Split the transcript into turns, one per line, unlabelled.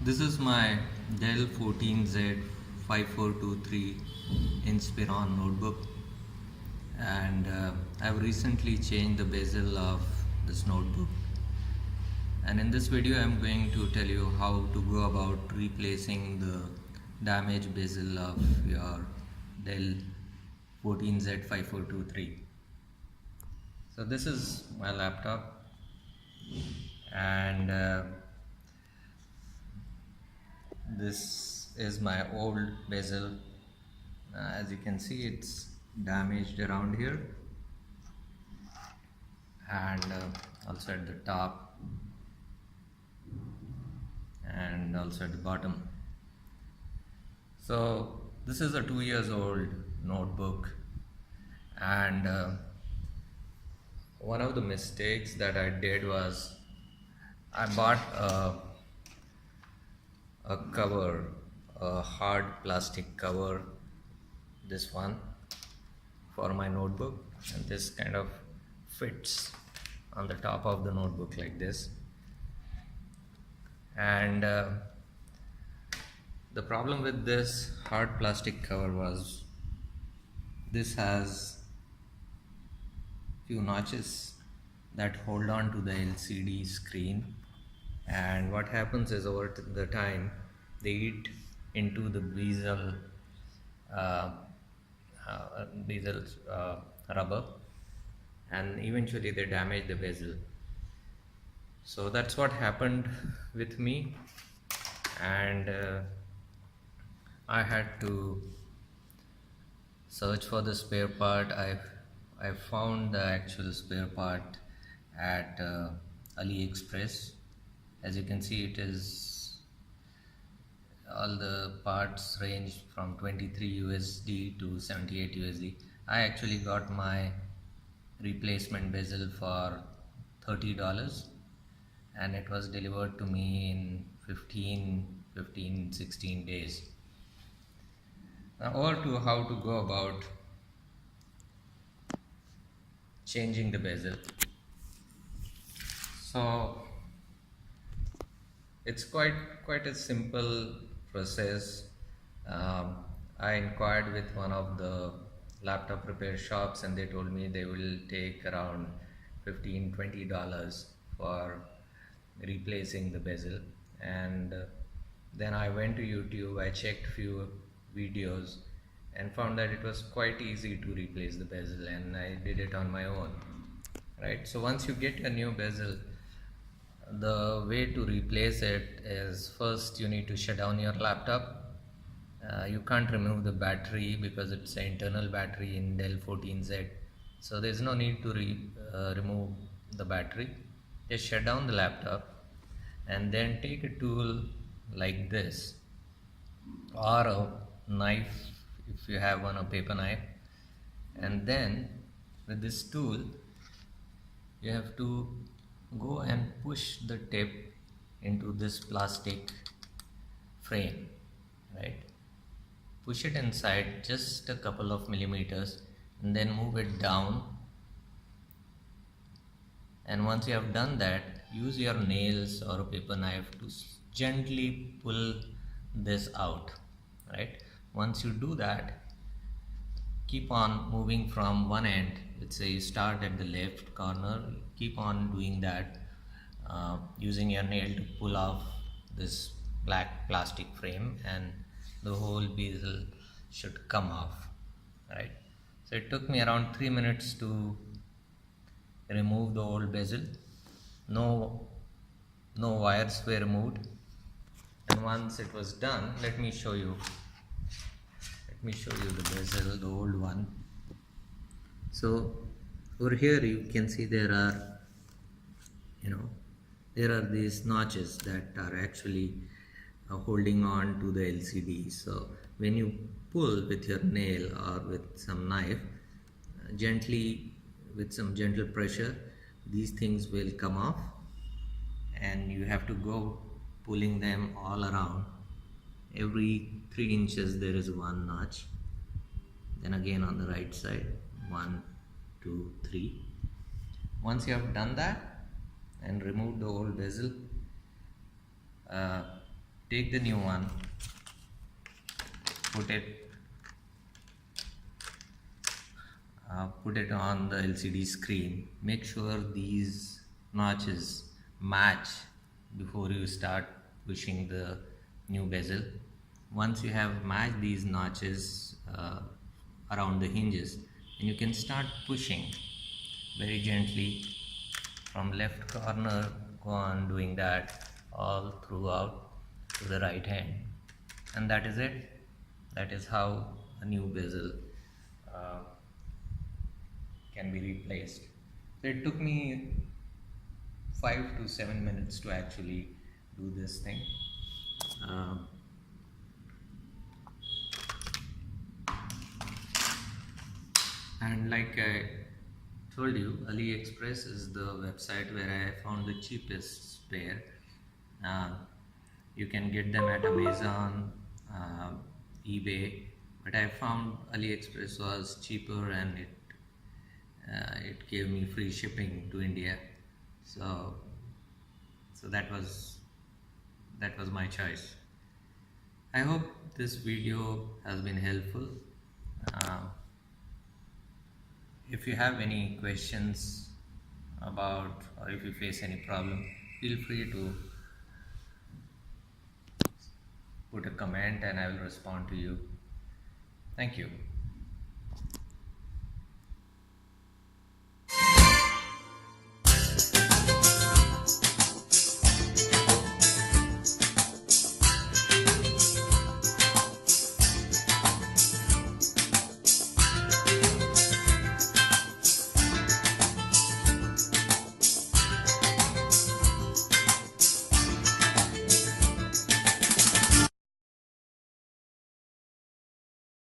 This is my Dell 14Z 5423 Inspiron notebook, and I've recently changed the bezel of this notebook, and in this video I'm going to tell you how to go about replacing the damaged bezel of your Dell 14Z 5423. So this is my laptop, and this is my old bezel. As you can see, it's damaged around here, and also at the top and also at the bottom. So this is a 2 years old notebook, and one of the mistakes that I did was I bought a cover, a hard plastic cover, this one, for my notebook, and this kind of fits on the top of the notebook like this. And the problem with this hard plastic cover was this has few notches that hold on to the LCD screen, and what happens is over the time they eat into the uh, bezel rubber, and eventually they damage the bezel. So that's what happened with me, and I had to search for the spare part. I found the actual spare part at AliExpress. As you can see, it is all the parts range from 23 USD to 78 USD. I actually got my replacement bezel for $30, and it was delivered to me in 16 days. Now over to how to go about changing the bezel. So it's quite a simple process. I inquired with one of the laptop repair shops, and they told me they will take around $15-20 for replacing the bezel. And then I went to YouTube, I checked few videos and found that it was quite easy to replace the bezel, and I did it on my own. Right, so once you get a new bezel, the way to replace it is, first you need to shut down your laptop. You can't remove the battery because it's an internal battery in Dell 14Z, so there's no need to remove the battery. Just shut down the laptop, and then take a tool like this, or a knife if you have one, a paper knife, and then with this tool you have to go and push the tip into this plastic frame, right? Push it inside just a couple of millimeters, and then move it down. And once you have done that, use your nails or a paper knife to gently pull this out, right? Once you do that, keep on moving from one end. Let's say you start at the left corner, keep on doing that, using your nail to pull off this black plastic frame, and the whole bezel should come off, right? So it took me around 3 minutes to remove the old bezel. No wires were removed, and once it was done, let me show you the bezel, the old one. So over here you can see there are these notches that are actually holding on to the LCD. So when you pull with your nail or with some knife, gently, with some gentle pressure, these things will come off, and you have to go pulling them all around. Every 3 inches there is one notch, then again on the right side, 1, 2, 3. Once you have done that and removed the old bezel, take the new one, put it on the LCD screen. Make sure these notches match before you start pushing the new bezel. Once you have matched these notches around the hinges, and you can start pushing very gently from left corner. Go on doing that all throughout to the right hand, and that is it. That is how a new bezel uh, can be replaced. So it took me 5 to 7 minutes to actually do this thing. Um, and like I told you, AliExpress is the website where I found the cheapest spare. Uh, you can get them at Amazon, eBay, but I found AliExpress was cheaper, and it gave me free shipping to India. So that was my choice. I hope this video has been helpful. Uh, if you have any questions about, or if you face any problem, feel free to put a comment and I will respond to you. Thank you.